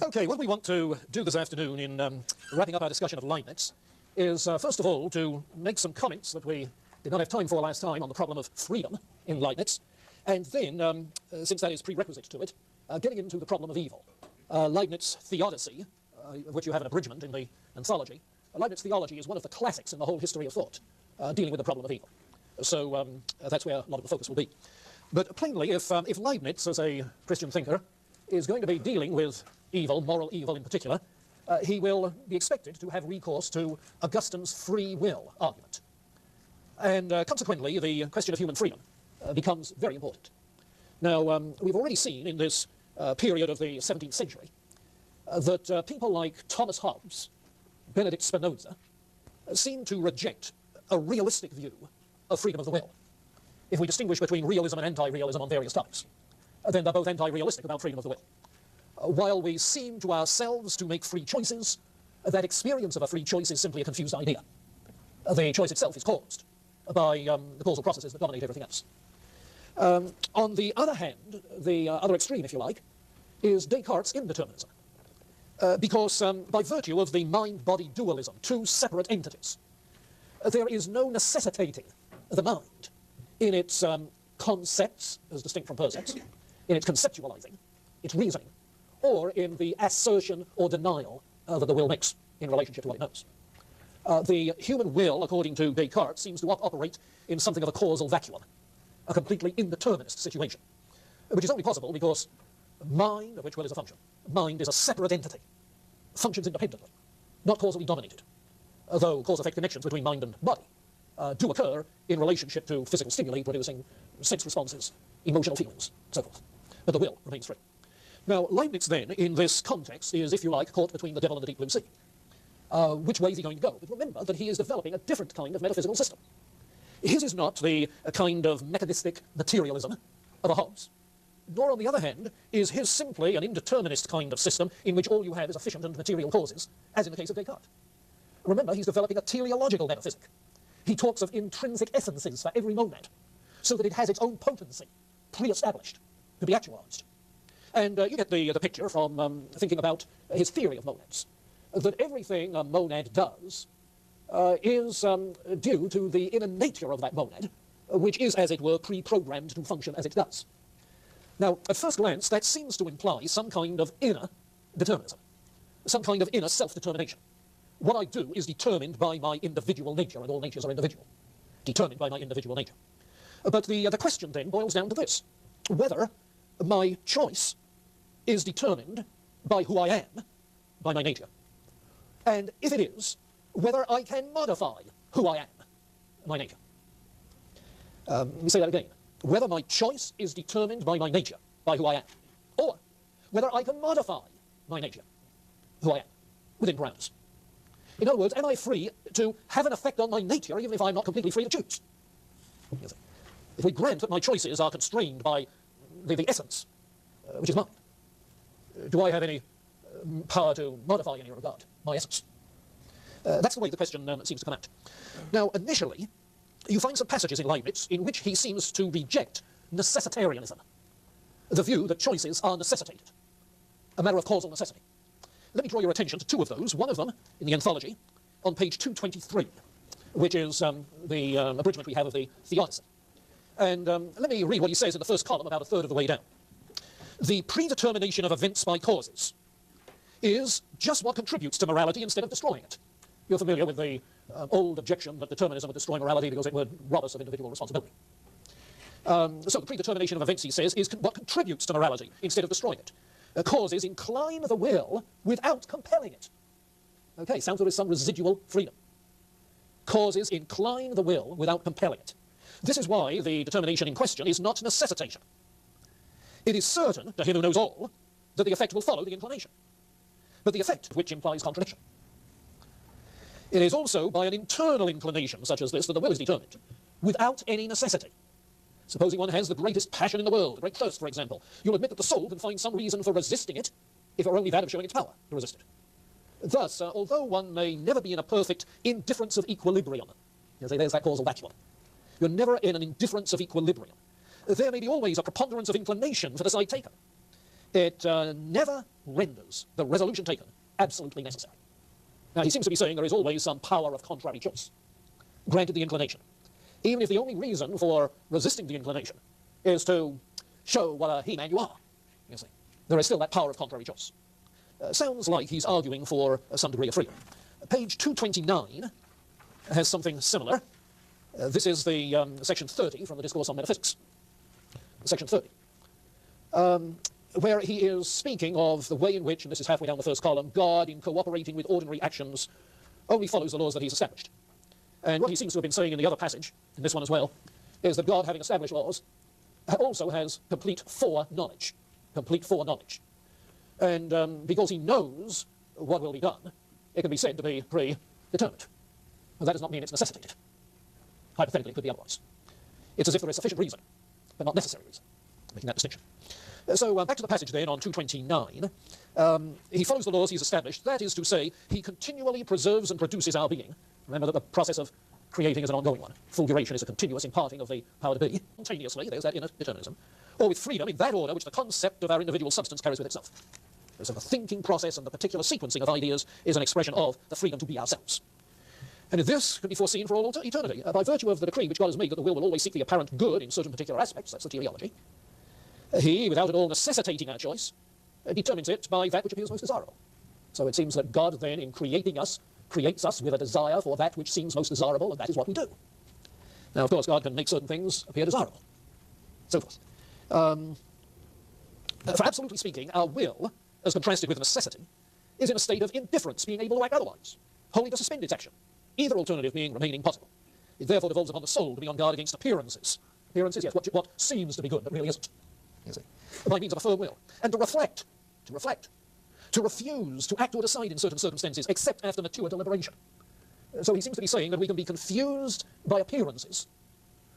Okay, what we want to do this afternoon in wrapping up our discussion of Leibniz is, first of all, to make some comments that we did not have time for last time on the problem of freedom in Leibniz, and then, since that is prerequisite to it, getting into the problem of evil. Leibniz theodicy, of which you have an abridgment in the anthology, Leibniz theology is one of the classics in the whole history of thought, dealing with the problem of evil. So that's where a lot of the focus will be. But plainly, if Leibniz, as a Christian thinker, is going to be dealing with evil, moral evil in particular, he will be expected to have recourse to Augustine's free will argument. And consequently, the question of human freedom becomes very important. Now, we've already seen in this period of the 17th century that people like Thomas Hobbes, Benedict Spinoza, seem to reject a realistic view of freedom of the will. If we distinguish between realism and anti-realism on various topics, then they're both anti-realistic about freedom of the will. While we seem to ourselves to make free choices, that experience of a free choice is simply a confused idea. The choice itself is caused by the causal processes that dominate everything else. On the other hand, the other extreme, if you like, is Descartes' indeterminism. Because by virtue of the mind-body dualism, two separate entities, there is no necessitating the mind in its concepts, as distinct from percepts, in its conceptualizing, its reasoning, or in the assertion or denial that the will makes in relationship to what it knows. The human will, according to Descartes, seems to operate in something of a causal vacuum, a completely indeterminist situation, which is only possible because mind, of which will is a function, mind is a separate entity, functions independently, not causally dominated, though cause-effect connections between mind and body do occur in relationship to physical stimuli producing sense responses, emotional feelings, so forth. But the will remains free. Now, Leibniz then, in this context, is, if you like, caught between the devil and the deep blue sea. Which way is he going to go? But remember that he is developing a different kind of metaphysical system. His is not the kind of mechanistic materialism of a Hobbes, nor, on the other hand, is his simply an indeterminist kind of system in which all you have is efficient and material causes, as in the case of Descartes. Remember, he's developing a teleological metaphysic. He talks of intrinsic essences for every monad, so that it has its own potency, pre-established, to be actualized. And you get the picture from thinking about his theory of monads, that everything a monad does is due to the inner nature of that monad, which is, as it were, pre-programmed to function as it does. Now, at first glance, that seems to imply some kind of inner determinism, some kind of inner self-determination. What I do is determined by my individual nature, and all natures are individual, determined by my individual nature. But the question then boils down to this: whether my choice is determined by who I am, by my nature, and if it is, whether I can modify who I am, my nature. Let me say that again. Whether my choice is determined by my nature, by who I am, or whether I can modify my nature, who I am, within parameters. In other words, am I free to have an effect on my nature even if I'm not completely free to choose? If we grant that my choices are constrained by the essence, which is mine, do I have any power to modify in any regard my essence? That's the way the question seems to come out. Now, initially, you find some passages in Leibniz in which he seems to reject necessitarianism, the view that choices are necessitated, a matter of causal necessity. Let me draw your attention to two of those, one of them in the anthology on page 223, which is the abridgment we have of the Theodicy. And let me read what he says in the first column about a third of the way down. The predetermination of events by causes is just what contributes to morality instead of destroying it. You're familiar with the old objection that determinism would destroy morality because it would rob us of individual responsibility. So the predetermination of events, he says, is what contributes to morality instead of destroying it. Causes incline the will without compelling it. Okay, sounds like there's some residual freedom. Causes incline the will without compelling it. This is why the determination in question is not necessitation. It is certain, to him who knows all, that the effect will follow the inclination, but the effect which implies contradiction. It is also by an internal inclination such as this that the will is determined, without any necessity. Supposing one has the greatest passion in the world, a great thirst, for example, you'll admit that the soul can find some reason for resisting it, if it were only that of showing its power to resist it. Thus, although one may never be in a perfect indifference of equilibrium, you say there's that causal vacuum, you're never in an indifference of equilibrium. There may be always a preponderance of inclination for the side taken. It never renders the resolution taken absolutely necessary. Now, he seems to be saying there is always some power of contrary choice, granted the inclination. Even if the only reason for resisting the inclination is to show what a he-man you are, you see, there is still that power of contrary choice. Sounds like he's arguing for some degree of freedom. Page 229 has something similar. This is the section 30 from the Discourse on Metaphysics. Section 30. Where he is speaking of the way in which, and this is halfway down the first column, God, in cooperating with ordinary actions, only follows the laws that he's established. And what he seems to have been saying in the other passage, in this one as well, is that God, having established laws, also has complete foreknowledge. Complete foreknowledge. And because he knows what will be done, it can be said to be predetermined. But that does not mean it's necessitated. Hypothetically, it could be otherwise. It's as if there is sufficient reason, but not necessary reason, making that distinction. So back to the passage then on 229. He follows the laws he's established. That is to say, he continually preserves and produces our being. Remember that the process of creating is an ongoing one. Fulguration is a continuous imparting of the power to be. Spontaneously, there's that inner determinism. Or with freedom in that order which the concept of our individual substance carries with itself. So the thinking process and the particular sequencing of ideas is an expression of the freedom to be ourselves. And this can be foreseen for all eternity, by virtue of the decree which God has made that the will always seek the apparent good in certain particular aspects. That's the teleology. He, without at all necessitating our choice, determines it by that which appears most desirable. So it seems that God then, in creating us, creates us with a desire for that which seems most desirable, and that is what we do. Now, of course, God can make certain things appear desirable, so forth. For absolutely speaking, our will, as contrasted with necessity, is in a state of indifference, being able to act otherwise, wholly to suspend its action, either alternative being remaining possible. It therefore devolves upon the soul to be on guard against appearances. Appearances, yes, what seems to be good, but really isn't, you see, by means of a firm will. And to reflect, to refuse to act or decide in certain circumstances, except after mature deliberation. So he seems to be saying that we can be confused by appearances,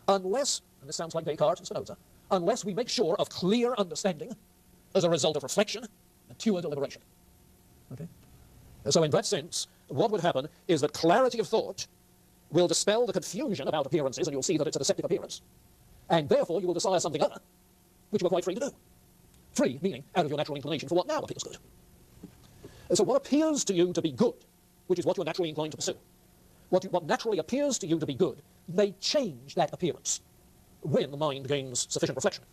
unless, and this sounds like Descartes and Spinoza, unless we make sure of clear understanding as a result of reflection, mature deliberation. Okay? So in that sense, what would happen is that clarity of thought will dispel the confusion about appearances, and you'll see that it's a deceptive appearance, and therefore you will desire something other, which you are quite free to do. Free, meaning out of your natural inclination for what now appears good. So what appears to you to be good, which is what you're naturally inclined to pursue, what naturally appears to you to be good, may change that appearance when the mind gains sufficient reflection,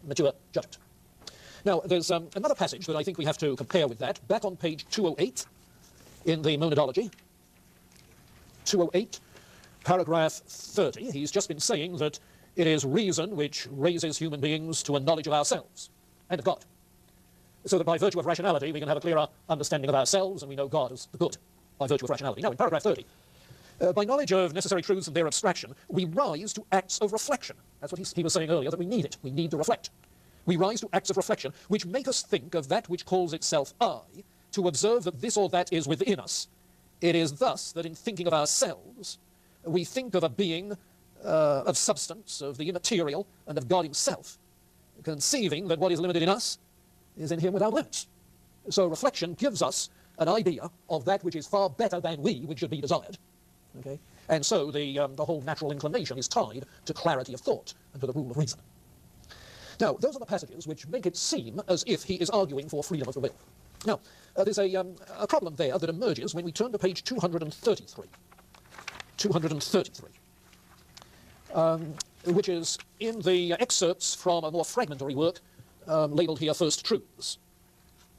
mature judgment. Now, there's another passage that I think we have to compare with that, back on page 208 in the Monadology. 208, paragraph 30. He's just been saying that it is reason which raises human beings to a knowledge of ourselves and of God, so that by virtue of rationality we can have a clearer understanding of ourselves, and we know God as the good by virtue of rationality. Now, in paragraph 30, by knowledge of necessary truths and their abstraction, we rise to acts of reflection. That's what he was saying earlier, that we need it. We need to reflect. We rise to acts of reflection which make us think of that which calls itself I, to observe that this or that is within us. It is thus that in thinking of ourselves, we think of a being of substance, of the immaterial, and of God himself, conceiving that what is limited in us is in him without limits. So reflection gives us an idea of that which is far better than we, which should be desired. Okay? And so the whole natural inclination is tied to clarity of thought and to the rule of reason. Now, those are the passages which make it seem as if he is arguing for freedom of the will. Now, there's a problem there that emerges when we turn to page 233. 233. Which is in the excerpts from a more fragmentary work labeled here First Truths.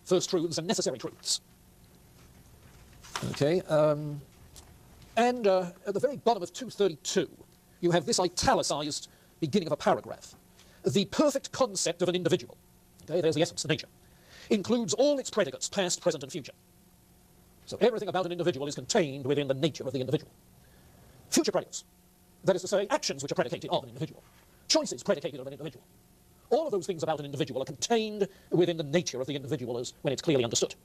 First Truths and Necessary Truths. Okay, and at the very bottom of 232, you have this italicized beginning of a paragraph. The perfect concept of an individual, okay, there's the essence, the nature, includes all its predicates, past, present, and future. So everything about an individual is contained within the nature of the individual. Future predicates, that is to say, actions which are predicated on an individual, choices predicated on an individual. All of those things about an individual are contained within the nature of the individual as when it's clearly understood.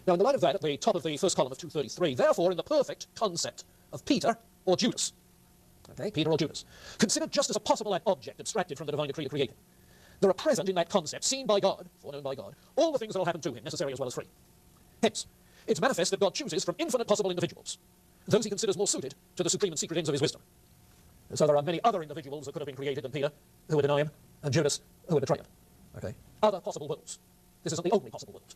Now, in the light of that, at the top of the first column of 233, therefore, in the perfect concept of Peter or Judas, okay, Peter or Judas, considered just as a possible object abstracted from the divine decree of creating, there are present in that concept, seen by God, foreknown by God, all the things that will happen to him, necessary as well as free. Hence, it's manifest that God chooses from infinite possible individuals those he considers more suited to the supreme and secret ends of his wisdom. And so there are many other individuals that could have been created than Peter, who would deny him, and Judas, who would betray him. Okay? Other possible worlds. This isn't the only possible world.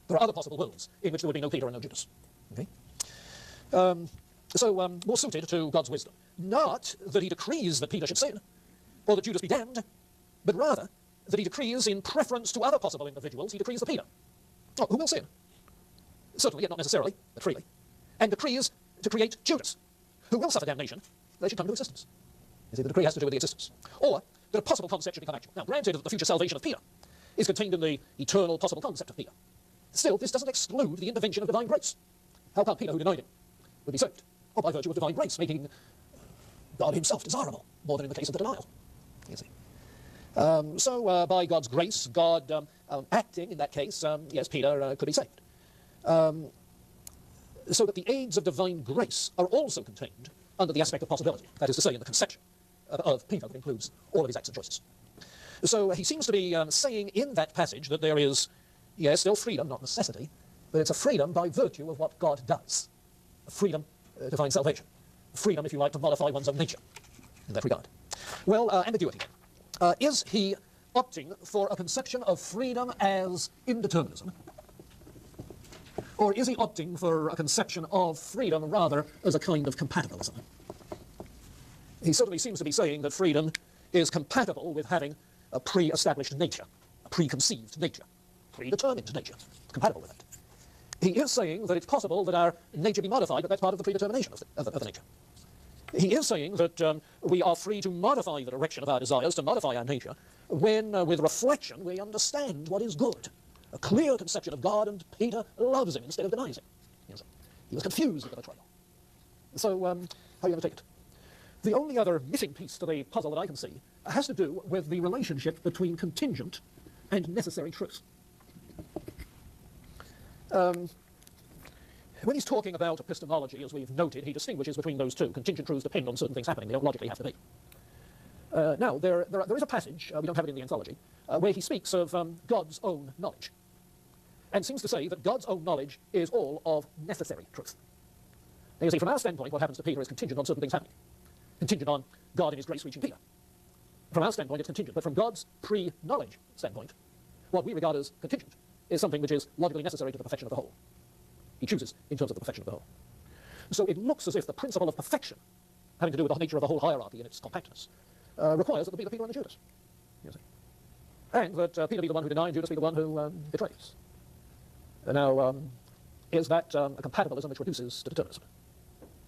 There are other possible worlds in which there would be no Peter and no Judas. Okay? More suited to God's wisdom. Not that he decrees that Peter should sin, or that Judas be damned, but rather that he decrees in preference to other possible individuals, he decrees the Peter. Oh, who will sin? Certainly, yet not necessarily, but freely. And decrees to create Judas, who will suffer damnation. They should come into existence. You see, the decree has to do with the existence. Or that a possible concept should become actual. Now, granted that the future salvation of Peter is contained in the eternal possible concept of Peter. Still, this doesn't exclude the intervention of divine grace. How come Peter, who denied him, would be saved? Or by virtue of divine grace, making God himself desirable, more than in the case of the denial. You see. By God's grace, God acting in that case, yes, Peter could be saved. So that the aids of divine grace are also contained under the aspect of possibility, that is to say, in the conception of Peter that includes all of his acts and choices. So he seems to be saying in that passage that there is, yes, still freedom, not necessity, but it's a freedom by virtue of what God does. A freedom to find salvation. Freedom, if you like, to modify one's own nature in that regard. Well, ambiguity. Is he opting for a conception of freedom as indeterminism? Or is he opting for a conception of freedom rather as a kind of compatibilism? He certainly seems to be saying that freedom is compatible with having a pre-established nature, a preconceived nature, predetermined nature. It's compatible with it. He is saying that it's possible that our nature be modified, but that's part of the predetermination of the nature. He is saying that we are free to modify the direction of our desires, to modify our nature, when with reflection we understand what is good. A clear conception of God, and Peter loves him instead of denies him. Yes. He was confused with the betrayal. So, how are you going to take it? The only other missing piece to the puzzle that I can see has to do with the relationship between contingent and necessary truth. When he's talking about epistemology, as we've noted, he distinguishes between those two. Contingent truths depend on certain things happening. They don't logically have to be. Now, there is a passage, we don't have it in the anthology, where he speaks of God's own knowledge, and seems to say that God's own knowledge is all of necessary truth. Now, you see, from our standpoint, what happens to Peter is contingent on certain things happening. Contingent on God in his grace reaching Peter. From our standpoint, it's contingent, but from God's pre-knowledge standpoint, what we regard as contingent is something which is logically necessary to the perfection of the whole. He chooses in terms of the perfection of the whole. So it looks as if the principle of perfection, having to do with the nature of the whole hierarchy and its compactness, requires that there be the Peter and the Judas. You see. And that Peter be the one who denies and Judas be the one who betrays. Now, is that a compatibilism which reduces to determinism?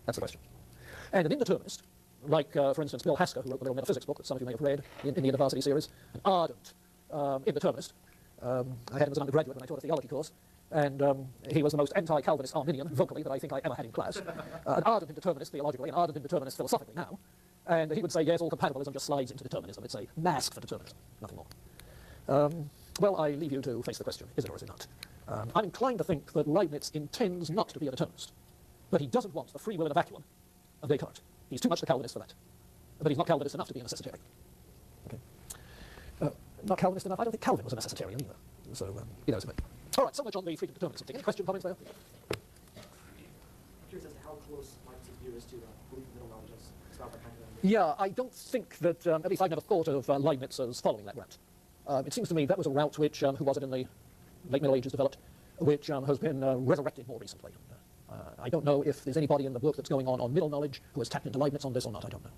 That's the question. And an indeterminist, like, for instance, Bill Hasker, who wrote the little metaphysics book that some of you may have read in the University series, an ardent indeterminist. I had him as an undergraduate when I taught a theology course, and he was the most anti-Calvinist Arminian, vocally, that I think I ever had in class. An ardent indeterminist theologically, an ardent indeterminist philosophically now. And he would say, yes, all compatibilism just slides into determinism. It's a mask for determinism, nothing more. Well, I leave you to face the question, is it or is it not? I'm inclined to think that Leibniz intends not to be a determinist, but he doesn't want the free will in a vacuum of Descartes. He's too much the Calvinist for that. But he's not Calvinist enough to be a necessitarian. Okay. Not Calvinist enough? I don't think Calvin was a necessitarian either. So, he knows a bit. All right, so much on the freedom determinism thing. Any question, comments there? I'm curious as to how close Leibniz's view is to belief in middle knowledge as found by Kant. Yeah, I don't think that, at least I've never thought of Leibniz as following that route. It seems to me that was a route which, who was it in the late Middle Ages developed, which has been resurrected more recently. I don't know if there's anybody in the book that's going on middle knowledge who has tapped into Leibniz on this or not, I don't know.